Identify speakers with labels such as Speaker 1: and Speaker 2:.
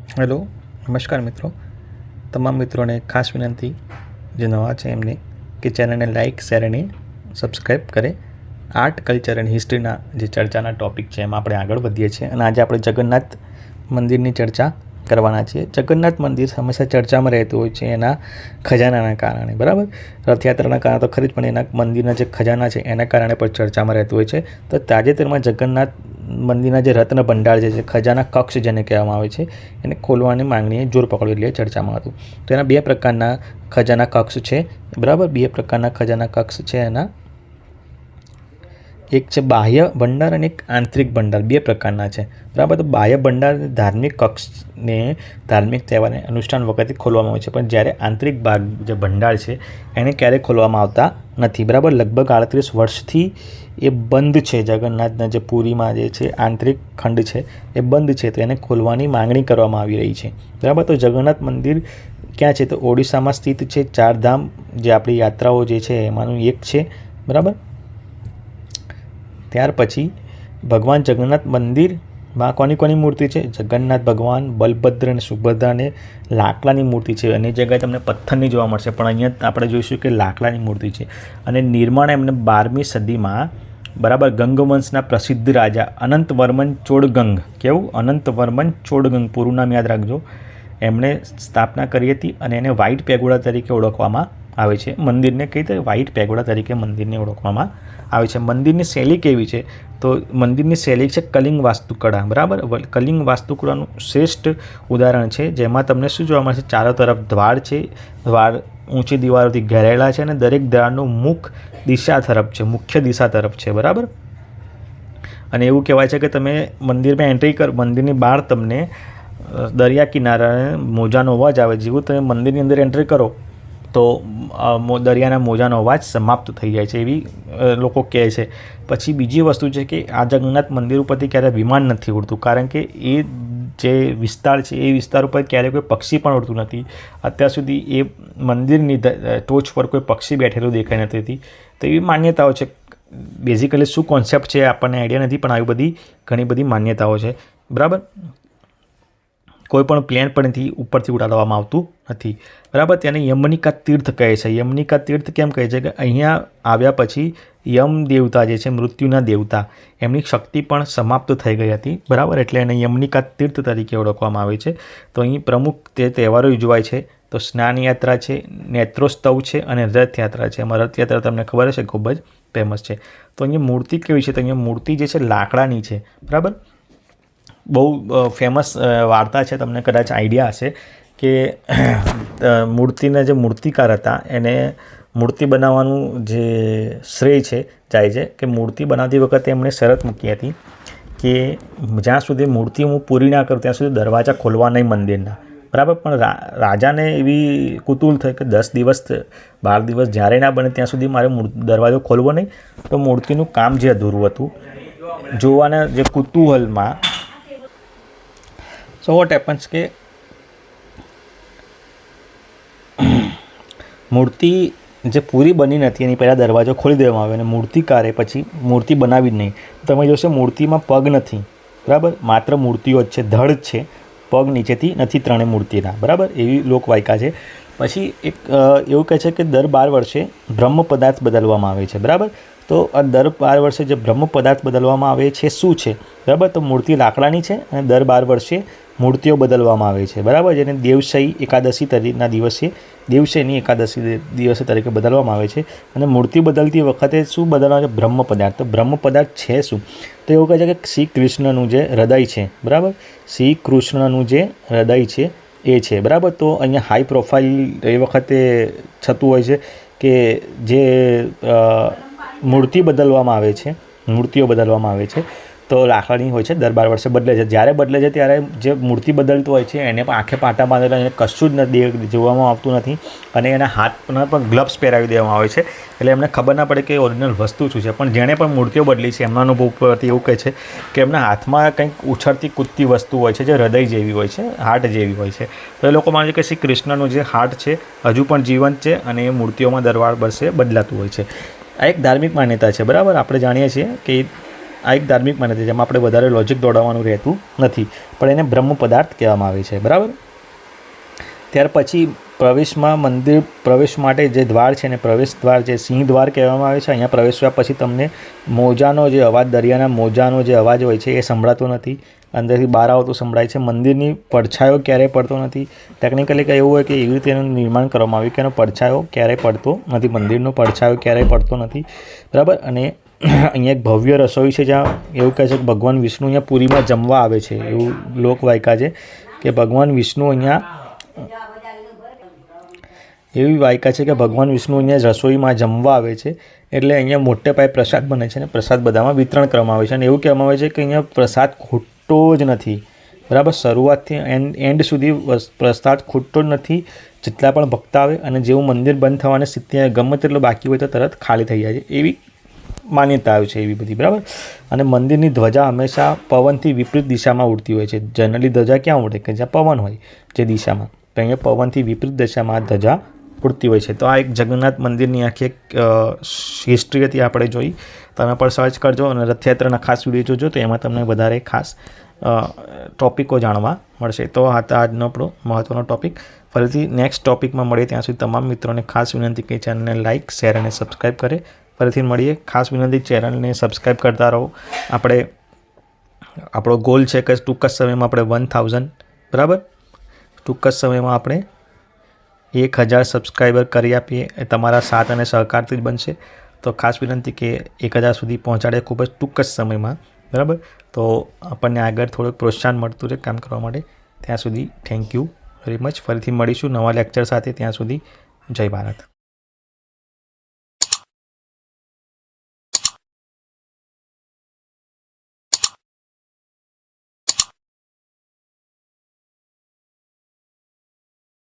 Speaker 1: Hello, નમસ્કાર મિત્રો. તમામ મિત્રોને ખાસ વિનંતી જે નવા છે એમને કે ચેનલને લાઇક, શેર અને સબસ્ક્રાઈબ કરે. આર્ટ, કલ્ચર અને હિસ્ટ્રીના જે ચર્ચાના ટૉપિક છે એમાં આપણે આગળ વધીએ છીએ અને આજે આપણે જગન્નાથ મંદિરની ચર્ચા કરવાના છીએ. જગન્નાથ મંદિર હંમેશા ચર્ચામાં રહેતું હોય છે એના ખજાનાના કારણે, બરાબર. રથયાત્રાના કારણે તો ખરી જ, પણ એના મંદિરના જે ખજાના છે એના કારણે પણ ચર્ચામાં રહેતું હોય છે. તો તાજેતરમાં જગન્નાથ મંદિરના જે રત્ન ભંડાર છે, ખજાના કક્ષ જેને કહેવામાં આવે છે, એને ખોલવાની માંગણીએ જોર પકડ્યું, એટલે ચર્ચામાં હતું. તો એના બે પ્રકારના ખજાના કક્ષ છે, બરાબર. બે પ્રકારના ખજાના કક્ષ છે એના. એક છે બાહ્ય ભંડાર અને એક આંતરિક ભંડાર. બે પ્રકારના છે, બરાબર. તો બાહ્ય ભંડાર ધાર્મિક કક્ષને ધાર્મિક તહેવારને અનુષ્ઠાન વખતે ખોલવામાં આવે છે, પણ જ્યારે આંતરિક ભાગ જે ભંડાર છે એને ક્યારેય ખોલવામાં આવતા નથી, બરાબર. લગભગ 38 વર્ષથી એ બંધ છે. જગન્નાથના જે પુરીમાં જે છે આંતરિક ખંડ છે એ બંધ છે, તો એને ખોલવાની માંગણી કરવામાં આવી રહી છે, બરાબર. તો જગન્નાથ મંદિર ક્યાં છે? તો ઓડિશામાં સ્થિત છે. ચારધામ જે આપણી યાત્રાઓ જે છે એમાંનું એક છે, બરાબર. ત્યાર પછી ભગવાન જગન્નાથ મંદિરમાં કોની મૂર્તિ છે? જગન્નાથ ભગવાન, બલભદ્ર અને સુભદ્રાને લાકડાની મૂર્તિ છે. અને જગ્યાએ તમને પથ્થરની જોવા મળશે, પણ અહીંયા આપણે જોઈશું કે લાકડાની મૂર્તિ છે. અને નિર્માણ એમને 12મી સદીમાં, બરાબર, ગંગવંશના પ્રસિદ્ધ રાજા અનંતવર્મન ચોડગંગ, કેવું? અનંતવર્મન ચોડગંગ, પૂરું નામ યાદ રાખજો, એમણે સ્થાપના કરી હતી. અને એને વ્હાઇટ પેગોડા તરીકે ઓળખવામાં આવે છે. મંદિરને કઈ રીતે વ્હાઇટ પેગોડા તરીકે મંદિરને ઓળખવામાં આવે છે. મંદિરની શૈલી કેવી છે? તો મંદિરની શૈલી છે કલિંગ વાસ્તુકળા, બરાબર. કલિંગ વાસ્તુકળાનું શ્રેષ્ઠ ઉદાહરણ છે, જેમાં તમને શું જોવા મળશે? ચારો તરફ દ્વાર છે, દ્વાર ઊંચી દિવારોથી ઘેરાયેલા છે અને દરેક દ્વારનું મુખ દિશા તરફ છે, મુખ્ય દિશા તરફ છે, બરાબર. અને એવું કહેવાય છે કે તમે મંદિરમાં એન્ટ્રી કર, મંદિરની બહાર તમને દરિયા કિનારે મોજાનો અવાજ આવે. જેવું તમે મંદિરની અંદર એન્ટ્રી કરો તો દરિયાના મોજાનો અવાજ સમાપ્ત થઈ જાય છે, એવી લોકો કહે છે. પછી બીજી વસ્તુ છે કે આ જગન્નાથ મંદિર ઉપરથી ક્યારેય વિમાન નથી ઉડતું, કારણ કે એ જે વિસ્તાર છે એ વિસ્તાર ઉપર ક્યારેય કોઈ પક્ષી પણ ઉડતું નથી. અત્યાર સુધી એ મંદિરની ટોચ પર કોઈ પક્ષી બેઠેલું દેખાઈ નથી. તો એવી માન્યતાઓ છે. બેઝિકલી શું કોન્સેપ્ટ છે આપણને આઈડિયા નથી, પણ આવી બધી ઘણી બધી માન્યતાઓ છે, બરાબર. કોઈ પણ પ્લેન પરથી ઉપરથી ઉડાડવામાં આવતું નથી, બરાબર. તેને યમનિકા તીર્થ કહે છે. યમનિકા તીર્થ કેમ કહે છે? કે અહીંયા આવ્યા પછી યમ દેવતા જે છે, મૃત્યુના દેવતા, એમની શક્તિ પણ સમાપ્ત થઈ ગઈ હતી, બરાબર. એટલે એને યમનિકા તીર્થ તરીકે ઓળખવામાં આવે છે. તો અહીં પ્રમુખ તે તહેવારો ઉજવાય છે. તો સ્નાન યાત્રા છે, નેત્રોત્સવ છે અને રથયાત્રા છે. એમાં રથયાત્રા તમને ખબર હશે ખૂબ જ ફેમસ છે. તો અહીંયા મૂર્તિ કેવી છે? તો અહીંયા મૂર્તિ જે છે લાકડાની છે, બરાબર. બહુ ફેમસ વાર્તા છે, તમને કદાચ આઈડિયા હશે કે મૂર્તિના જે મૂર્તિકાર હતા એને મૂર્તિ બનાવવાનું જે શ્રેય છે જાય છે કે મૂર્તિ બનાવતી વખતે એમણે શરત મૂકી હતી કે જ્યાં સુધી મૂર્તિ હું પૂરી ના કરું ત્યાં સુધી દરવાજા ખોલવા નહીં મંદિરના, બરાબર. પણ રાજાને એવી કુતૂહલ થઈ કે 10 દિવસ 12 દિવસ જ્યારે ના બને ત્યાં સુધી મારે દરવાજો ખોલવો નહીં. તો મૂર્તિનું કામ જે અધૂરું હતું, જોવાના જે કુતૂહલમાં સો વોટ હેપન્સ કે મૂર્તિ જે પૂરી બની નથી એની પહેલાં દરવાજો ખોલી દેવામાં આવે અને મૂર્તિકારે પછી મૂર્તિ બનાવી જ નહીં. તમે જોશો મૂર્તિમાં પગ નથી, બરાબર. માત્ર મૂર્તિઓ જ છે, ધડ છે, પગ નીચેથી નથી ત્રણેય મૂર્તિના, બરાબર. એવી લોકવાયકા છે. પછી એક એવું કહે છે કે દર 12 વર્ષે બ્રહ્મ પદાર્થ બદલવામાં આવે છે, બરાબર. તો દર 12 વર્ષે જે બ્રહ્મ પદાર્થ બદલવામાં આવે છે શું છે, બરાબર. તો મૂર્તિ લાકડાની છે અને દર 12 વર્ષે મૂર્તિઓ બદલવામાં આવે છે, બરાબર. જેને દેવશયી એકાદશી તરીકેના દિવસે, દેવશયની એકાદશી દિવસે તરીકે બદલવામાં આવે છે. અને મૂર્તિ બદલતી વખતે શું બદલવાનું છે? બ્રહ્મ પદાર્થ. તો બ્રહ્મ પદાર્થ છે શું? તો એવું કહે છે કે શ્રી કૃષ્ણનું જે હૃદય છે, બરાબર, શ્રી કૃષ્ણનું જે હૃદય છે એ છે, બરાબર. તો અહીંયા હાઈ પ્રોફાઇલ એ વખતે થતું હોય છે કે જે મૂર્તિઓ બદલવામાં આવે છે તો લાકડાની હોય છે, દર 12 વર્ષે બદલે છે. જ્યારે બદલે છે ત્યારે જે મૂર્તિ બદલતું હોય છે એને પણ આંખે પાટા બાંધેલા, એને કશું જ નથી જોવામાં આવતું નથી. અને એના હાથના પણ ગ્લવ્સ પહેરાવી દેવામાં આવે છે, એટલે એમને ખબર ના પડે કે ઓરિજિનલ વસ્તુ શું છે. પણ જેણે પણ મૂર્તિઓ બદલી છે એમના અનુભવ પરથી એવું કહે છે કે એમના હાથમાં કંઈક ઉછળતી કૂદતી વસ્તુ હોય છે જે હૃદય જેવી હોય છે, હાર્ટ જેવી હોય છે. તો એ લોકો માને છે કે શ્રી કૃષ્ણનું જે હાર્ટ છે હજુ પણ જીવંત છે અને એ મૂર્તિઓમાં દર 12 વર્ષે બદલાતું હોય છે. આ એક ધાર્મિક માન્યતા છે, બરાબર. આપણે જાણીએ છીએ કે આ એક ધાર્મિક માન્યતા જેમાં આપણે વધારે લોજિક દોડાવવાનું રહેતું નથી, પણ એને બ્રહ્મ પદાર્થ કહેવામાં આવે છે, બરાબર. ત્યાર પછી પ્રવેશમાં મંદિર પ્રવેશ માટે જે દ્વાર છે એને પ્રવેશ દ્વાર જે સિંહ દ્વાર કહેવામાં આવે છે. અહીંયા પ્રવેશ્યા પછી તમને મોજાનો જે અવાજ, દરિયાના મોજાનો જે અવાજ હોય છે એ સંભળાતો નથી, અંદરથી બહાર આવતો સંભળાય છે. મંદિરની પડછાયો ક્યારેય પડતો નથી. ટેકનિકલી કંઈ એવું હોય કે એવી રીતે એનું નિર્માણ કરવામાં આવ્યું કે એનો પડછાયો ક્યારેય પડતો નથી, મંદિરનો પડછાયો ક્યારેય પડતો નથી, બરાબર. અને અહીંયા એક ભવ્ય રસોઈ છે જ્યાં એવું કહે છે કે ભગવાન વિષ્ણુ અહીંયા પુરીમાં જમવા આવે છે, એવું લોકવાયકા છે કે ભગવાન વિષ્ણુ અહીંયા એવી વાયકા છે કે ભગવાન વિષ્ણુ અહીંયા રસોઈમાં જમવા આવે છે, એટલે અહીંયા મોટે પાયે પ્રસાદ બને છે અને પ્રસાદ બધામાં વિતરણ કરવામાં આવે છે. અને એવું કહેવામાં આવે છે કે અહીંયા પ્રસાદ ખૂટતો જ નથી, બરાબર. શરૂઆતથી એન્ડ સુધી પ્રસાદ ખૂટતો જ નથી. જેટલા પણ ભક્ત આવે અને જેવું મંદિર બંધ થવાને સ્થિતિ ગમે તેટલું બાકી હોય તો તરત ખાલી થઈ જાય છે, એવી માન્યતા આવે છે, એવી બધી, બરાબર. અને મંદિરની ધ્વજા હંમેશા પવનથી વિપરીત દિશામાં ઉડતી હોય છે. જનરલી ધ્વજા ક્યાં ઉડે કે જ્યાં પવન હોય જે દિશામાં, તો અહીંયા પવનથી વિપરીત દિશામાં ધ્વજા ઉડતી હોય છે. તો આ એક જગન્નાથ મંદિરની આખી એક હિસ્ટ્રી હતી, આપણે જોઈ. તમે પણ સર્ચ કરજો અને રથયાત્રાના ખાસ વિડીયો જોજો, તો એમાં તમને વધારે ખાસ ટૉપિકો જાણવા મળશે. તો આ હતા આજનો આપણો મહત્ત્વનો ટૉપિક. ફરીથી નેક્સ્ટ ટૉપિકમાં મળીએ, ત્યાં સુધી તમામ મિત્રોને ખાસ વિનંતી કે ચેનલને લાઇક, શેર અને સબસ્ક્રાઈબ કરે. ફરીથી મળીએ, ખાસ વિનંતી ચેનલને સબસ્ક્રાઈબ કરતા રહો. આપણો ગોલ છે કે ટૂંક જ સમયમાં આપણે 1000, બરાબર, ટૂંક જ સમયમાં આપણે 1000 સબસ્ક્રાઈબર કરી આપીએ. એ તમારા સાથ અને સહકારથી જ બનશે. તો ખાસ વિનંતી કે 1000 સુધી પહોંચાડે ખૂબ જ ટૂંક જ સમયમાં, બરાબર. તો આપણને આગળ થોડુંક પ્રોત્સાહન મળતું રહે કામ કરવા માટે. ત્યાં સુધી થેન્ક યુ વેરી મચ. ફરીથી મળીશું નવા લેક્ચર સાથે. ત્યાં સુધી જય ભારત.